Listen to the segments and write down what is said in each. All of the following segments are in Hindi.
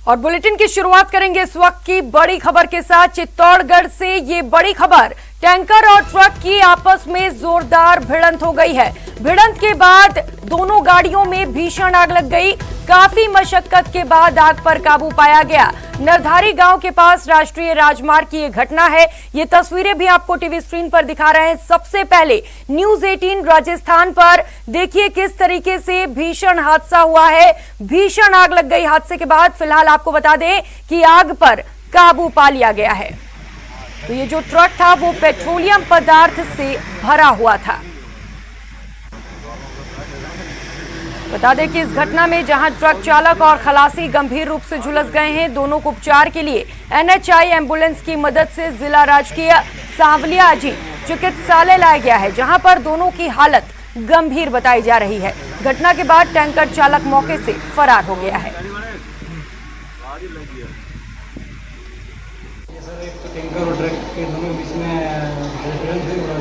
और बुलेटिन की शुरुआत करेंगे इस वक्त की बड़ी खबर के साथ। चित्तौड़गढ़ से ये बड़ी खबर, टैंकर और ट्रक की आपस में जोरदार भिड़ंत हो गई है। भिड़ंत के बाद दोनों गाड़ियों में भीषण आग लग गई। काफी मशक्कत के बाद आग पर काबू पाया गया। नरधारी गांव के पास राष्ट्रीय राजमार्ग की ये घटना है। ये तस्वीरें भी आपको टीवी स्क्रीन पर दिखा रहे हैं। सबसे पहले न्यूज 18 राजस्थान पर देखिए किस तरीके से भीषण हादसा हुआ है। भीषण आग लग गई। हादसे के बाद फिलहाल आपको बता दें कि आग पर काबू पा लिया गया है। तो ये जो ट्रक था वो पेट्रोलियम पदार्थ से भरा हुआ था। बता दें कि इस घटना में जहां ट्रक चालक और खलासी गंभीर रूप से झुलस गए हैं, दोनों को उपचार के लिए NHI एम्बुलेंस की मदद से जिला राजकीय सांवलियाजी चिकित्सालय लाया गया है, जहां पर दोनों की हालत गंभीर बताई जा रही है। घटना के बाद टैंकर चालक मौके से फरार हो गया है। टैंकर और ट्रक के दोनों के बीच में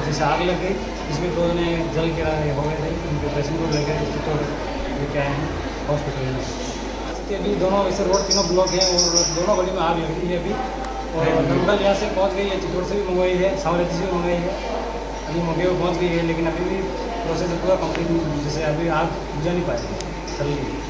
जैसे आग लग गई, इसमें दो जने जल के हो गए थे। उनके पेशेंट को लेकर चित्तौड़ लेके आए हैं हॉस्पिटल में। अभी दोनों ऐसे रोड तीनों ब्लॉक हैं और दोनों गली में आग लगी है अभी। और नंबल यहाँ से पहुँच गई है, चित्तौड़ से भी मंगवाई है, सांवलियाजी से भी मंगवाई है। अभी मौके पर पहुँच गई है, लेकिन अभी भी प्रोसेस पूरा कंप्लीट, जैसे अभी आग बुझा नहीं पाई, चल रही है।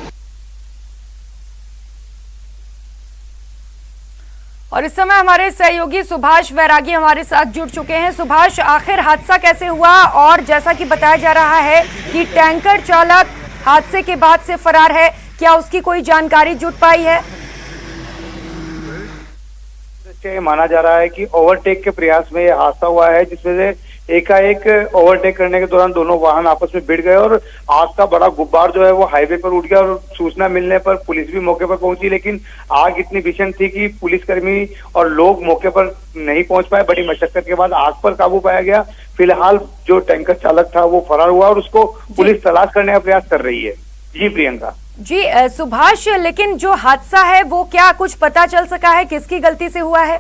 और इस समय हमारे सहयोगी सुभाष वैरागी हमारे साथ जुड़ चुके हैं। सुभाष, आखिर हादसा कैसे हुआ? और जैसा कि बताया जा रहा है कि टैंकर चालक हादसे के बाद से फरार है, क्या उसकी कोई जानकारी जुट पाई है? माना जा रहा है कि ओवरटेक के प्रयास में यह हादसा हुआ है, जिसमें से एकाएक ओवरटेक करने के दौरान दोनों वाहन आपस में भिड़ गए और आग का बड़ा गुब्बार जो है वो हाईवे पर उठ गया। और सूचना मिलने पर पुलिस भी मौके पर पहुंची, लेकिन आग इतनी भीषण थी कि पुलिसकर्मी और लोग मौके पर नहीं पहुंच पाए। बड़ी मशक्कत के बाद आग पर काबू पाया गया। फिलहाल जो टैंकर चालक था वो फरार हुआ और उसको पुलिस तलाश करने का प्रयास कर रही है। जी प्रियंका। जी सुभाष, लेकिन जो हादसा है वो क्या कुछ पता चल सका है, किसकी गलती से हुआ है?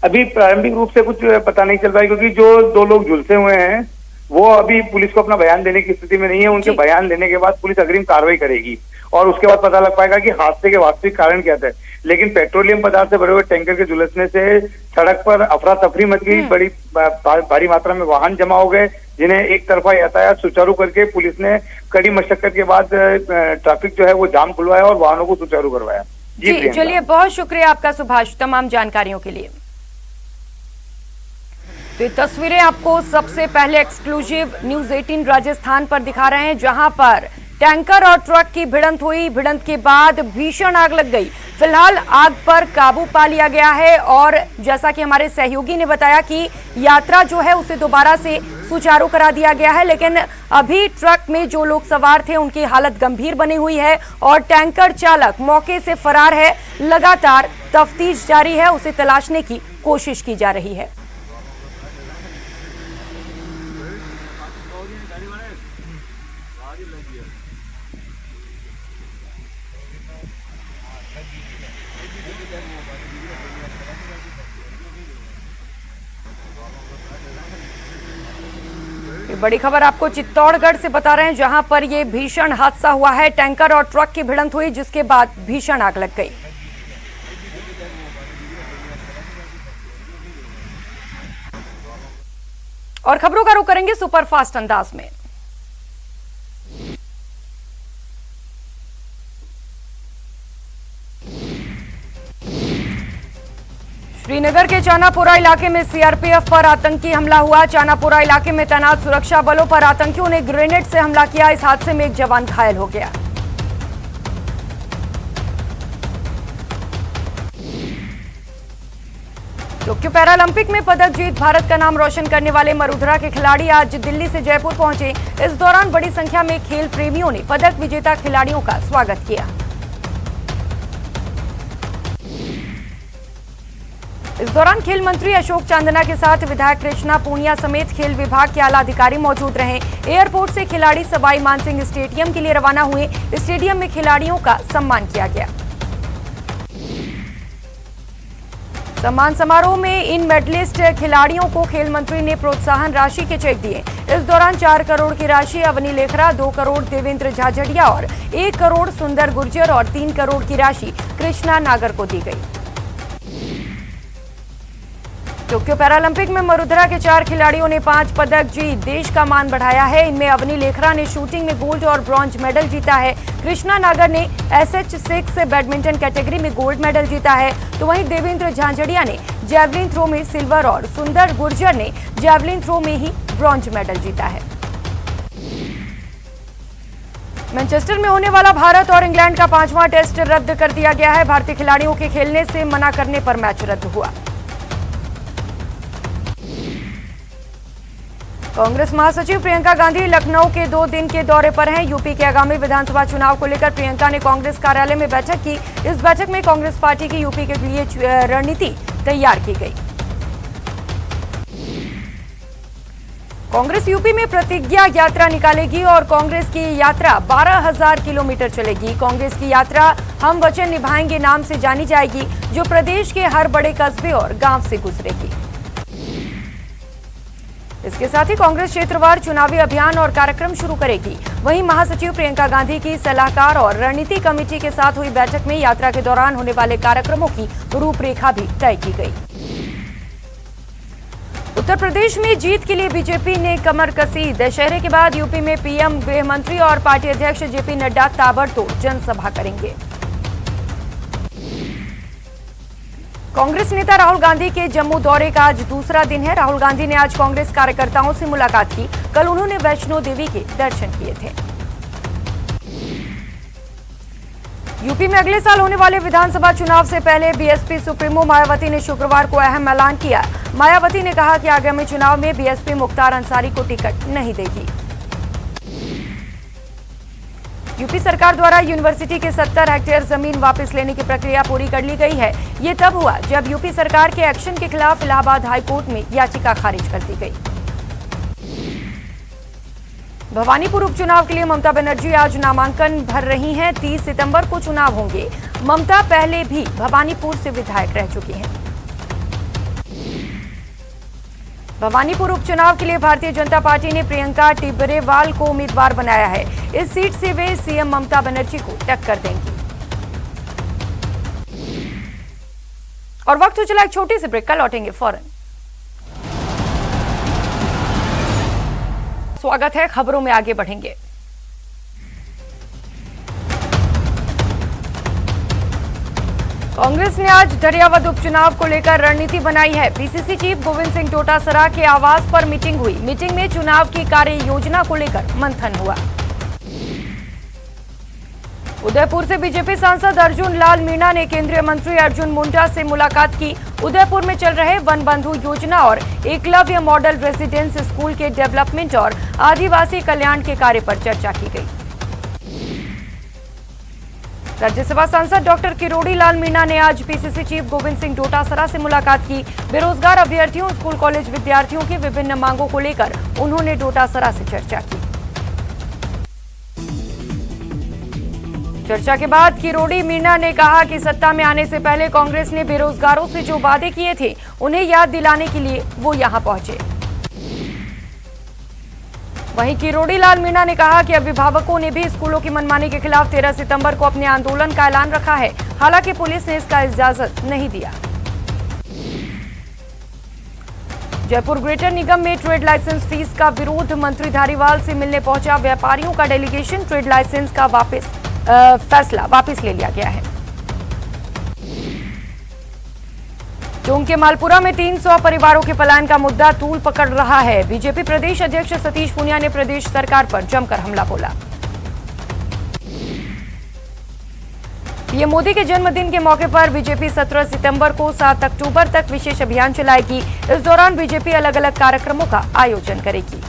अभी प्रारंभिक रूप से कुछ पता नहीं चल रहा है, क्योंकि जो दो लोग झुलसे हुए हैं वो अभी पुलिस को अपना बयान देने की स्थिति में नहीं है। उनके बयान देने के बाद पुलिस अग्रिम कार्रवाई करेगी और उसके बाद पता लग पाएगा कि हादसे के वास्तविक कारण क्या थे। लेकिन पेट्रोलियम पदार्थ से भरे हुए टैंकर के झुलसने से सड़क पर अफरा तफरी मच गई। बड़ी भारी मात्रा में वाहन जमा हो गए, जिन्हें एक तरफा यातायात सुचारू करके पुलिस ने कड़ी मशक्कत के बाद ट्रैफिक जो है वो जाम खुलवाया और वाहनों को सुचारू करवाया। जी चलिए, बहुत शुक्रिया आपका सुभाष तमाम जानकारियों के लिए। तो ये तस्वीरें आपको सबसे पहले एक्सक्लूसिव न्यूज 18 राजस्थान पर दिखा रहे हैं, जहां पर टैंकर और ट्रक की भिड़ंत हुई। भिड़ंत के बाद भीषण आग लग गई। फिलहाल आग पर काबू पा लिया गया है और जैसा कि हमारे सहयोगी ने बताया कि यात्रा जो है उसे दोबारा से सुचारू करा दिया गया है, लेकिन अभी ट्रक में जो लोग सवार थे उनकी हालत गंभीर बनी हुई है और टैंकर चालक मौके से फरार है। लगातार तफ्तीश जारी है, उसे तलाशने की कोशिश की जा रही है। बड़ी खबर आपको चित्तौड़गढ़ से बता रहे हैं, जहां पर यह भीषण हादसा हुआ है। टैंकर और ट्रक की भिड़ंत हुई, जिसके बाद भीषण आग लग गई। और खबरों का रुख करेंगे सुपरफास्ट अंदाज में। श्रीनगर के चानापुरा इलाके में सीआरपीएफ पर आतंकी हमला हुआ। चानापुरा इलाके में तैनात सुरक्षा बलों पर आतंकियों ने ग्रेनेड से हमला किया। इस हादसे में एक जवान घायल हो गया। टोक्यो पैरालंपिक में पदक जीत भारत का नाम रोशन करने वाले मरुधरा के खिलाड़ी आज दिल्ली से जयपुर पहुंचे। इस दौरान बड़ी संख्या में खेल प्रेमियों ने पदक विजेता खिलाड़ियों का स्वागत किया। इस दौरान खेल मंत्री अशोक चांदना के साथ विधायक कृष्णा पूनिया समेत खेल विभाग के आला अधिकारी मौजूद रहे। एयरपोर्ट से खिलाड़ी सवाई मानसिंह स्टेडियम के लिए रवाना हुए। स्टेडियम में खिलाड़ियों का सम्मान किया गया। सम्मान समारोह में इन मेडलिस्ट खिलाड़ियों को खेल मंत्री ने प्रोत्साहन राशि के चेक दिए। इस दौरान 4 करोड़ की राशि अवनी लेखरा, 2 करोड़ देवेंद्र झाझड़िया और 1 करोड़ सुंदर गुर्जर और 3 करोड़ की राशि कृष्णा नागर को दी गई। टोक्यो पैरालंपिक में मरुधरा के 4 खिलाड़ियों ने 5 पदक जीत देश का मान बढ़ाया है। इनमें अवनी लेखरा ने शूटिंग में गोल्ड और ब्रॉन्ज मेडल जीता है। कृष्णा नागर ने SH6 बैडमिंटन कैटेगरी में गोल्ड मेडल जीता है, तो वहीं देवेंद्र झांझड़िया ने जैवलिन थ्रो में सिल्वर और सुंदर गुर्जर ने जैवलिन थ्रो में ही ब्रॉन्ज मेडल जीता है। मैनचेस्टर में होने वाला भारत और इंग्लैंड का 5वां टेस्ट रद्द कर दिया गया है। भारतीय खिलाड़ियों के खेलने से मना करने पर मैच रद्द हुआ। कांग्रेस महासचिव प्रियंका गांधी लखनऊ के 2 दिन के दौरे पर हैं। यूपी के आगामी विधानसभा चुनाव को लेकर प्रियंका ने कांग्रेस कार्यालय में बैठक की। इस बैठक में कांग्रेस पार्टी की यूपी के लिए रणनीति तैयार की गई। कांग्रेस यूपी में प्रतिज्ञा यात्रा निकालेगी और कांग्रेस की यात्रा 12,000 किलोमीटर चलेगी। कांग्रेस की यात्रा हम वचन निभाएंगे नाम से जानी जाएगी, जो प्रदेश के हर बड़े कस्बे और गांव से गुजरेगी। इसके साथ ही कांग्रेस क्षेत्रवार चुनावी अभियान और कार्यक्रम शुरू करेगी। वहीं महासचिव प्रियंका गांधी की सलाहकार और रणनीति कमेटी के साथ हुई बैठक में यात्रा के दौरान होने वाले कार्यक्रमों की रूपरेखा भी तय की गई। उत्तर प्रदेश में जीत के लिए बीजेपी ने कमर कसी। दशहरे के बाद यूपी में पीएम, गृह मंत्री और पार्टी अध्यक्ष जेपी नड्डा ताबड़तोड़ जनसभा करेंगे। कांग्रेस नेता राहुल गांधी के जम्मू दौरे का आज दूसरा दिन है। राहुल गांधी ने आज कांग्रेस कार्यकर्ताओं से मुलाकात की। कल उन्होंने वैष्णो देवी के दर्शन किए थे। यूपी में अगले साल होने वाले विधानसभा चुनाव से पहले बीएसपी सुप्रीमो मायावती ने शुक्रवार को अहम ऐलान किया। मायावती ने कहा कि आगामी चुनाव में बीएसपी मुख्तार अंसारी को टिकट नहीं देगी। यूपी सरकार द्वारा यूनिवर्सिटी के 70 हेक्टेयर जमीन वापस लेने की प्रक्रिया पूरी कर ली गई है। ये तब हुआ जब यूपी सरकार के एक्शन के खिलाफ इलाहाबाद हाईकोर्ट में याचिका खारिज कर दी गई। भवानीपुर उपचुनाव के लिए ममता बनर्जी आज नामांकन भर रही हैं। 30 सितंबर को चुनाव होंगे। ममता पहले भी भवानीपुर से विधायक रह चुकी हैं। भवानीपुर उपचुनाव के लिए भारतीय जनता पार्टी ने प्रियंका टिब्बरेवाल को उम्मीदवार बनाया है। इस सीट से वे सीएम ममता बनर्जी को टक्कर देंगी। और वक्त हो चला एक छोटी सी ब्रेक का, लौटेंगे फौरन। स्वागत है, खबरों में आगे बढ़ेंगे। कांग्रेस ने आज दरियावद उपचुनाव को लेकर रणनीति बनाई है। पीसीसी चीफ गोविंद सिंह डोटासरा के आवास पर मीटिंग हुई। मीटिंग में चुनाव की कार्य योजना को लेकर मंथन हुआ। उदयपुर से बीजेपी सांसद अर्जुन लाल मीणा ने केंद्रीय मंत्री अर्जुन मुंडा से मुलाकात की। उदयपुर में चल रहे वन बंधु योजना और एकलव्य मॉडल रेजिडेंस स्कूल के डेवलपमेंट और आदिवासी कल्याण के कार्य पर चर्चा की गई। राज्यसभा सांसद डॉक्टर किरोड़ी लाल मीणा ने आज पीसीसी चीफ गोविंद सिंह डोटासरा से मुलाकात की। बेरोजगार अभ्यर्थियों, स्कूल कॉलेज विद्यार्थियों की विभिन्न मांगों को लेकर उन्होंने डोटासरा से चर्चा की। चर्चा के बाद किरोड़ी मीणा ने कहा कि सत्ता में आने से पहले कांग्रेस ने बेरोजगारों से जो वादे किए थे उन्हें याद दिलाने के लिए वो यहां पहुंचे। वहीं किरोड़ी लाल मीणा ने कहा कि अभिभावकों ने भी स्कूलों की मनमानी के खिलाफ 13 सितंबर को अपने आंदोलन का ऐलान रखा है। हालांकि पुलिस ने इसका इजाजत नहीं दिया। जयपुर ग्रेटर निगम में ट्रेड लाइसेंस फीस का विरोध। मंत्री धारीवाल से मिलने पहुंचा व्यापारियों का डेलीगेशन। ट्रेड लाइसेंस का फैसला वापस ले लिया गया है। चोंग के मालपुरा में 300 परिवारों के पलायन का मुद्दा तूल पकड़ रहा है। बीजेपी प्रदेश अध्यक्ष सतीश पूनिया ने प्रदेश सरकार पर जमकर हमला बोला। पीएम मोदी के जन्मदिन के मौके पर बीजेपी 17 सितंबर को 7 अक्टूबर तक विशेष अभियान चलाएगी। इस दौरान बीजेपी अलग अलग कार्यक्रमों का आयोजन करेगी।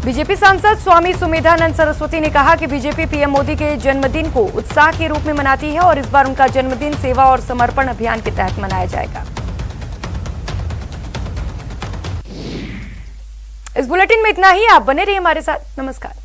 बीजेपी सांसद स्वामी सुमेधानंद सरस्वती ने कहा कि बीजेपी पीएम मोदी के जन्मदिन को उत्साह के रूप में मनाती है और इस बार उनका जन्मदिन सेवा और समर्पण अभियान के तहत मनाया जाएगा। इस बुलेटिन में इतना ही। आप बने रहिए हमारे साथ। नमस्कार।